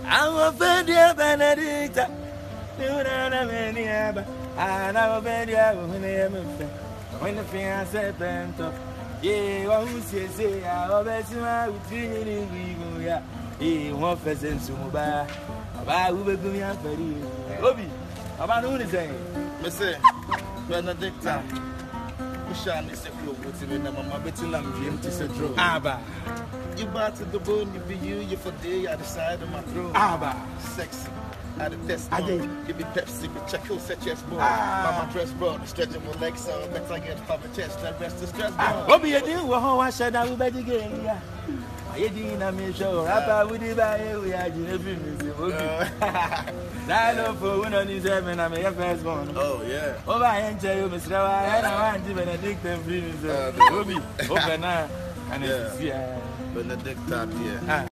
I'm a Fedia Benedicta. I'm a Fedia when the fiancé bent up. Yea, what who say, I'll bet you I would treat you in ya. He won't present to Muba. About who will be up for you. Obi, about who is saying? Monsieur Benedicta. Shan is a club with him and I'm betting them game to say draw. Abba. You bought the bone, you be you for day at the side of my throne. Abba. Sexy. At the test, you be Pepsi, be Chaco, such as ball. Mama dress broad, stretching my legs so better get pop chest, the rest is stress ball. What be you doing? How I said I will bet again. Yeah. I didn't know show. Rapper with the buy, we are doing everything. I know for one on his heaven, I'm a first one. Oh, yeah. Over and tell you, Mr. I want to Benedict and free. Obi, open now. And it's Benedicta, yeah.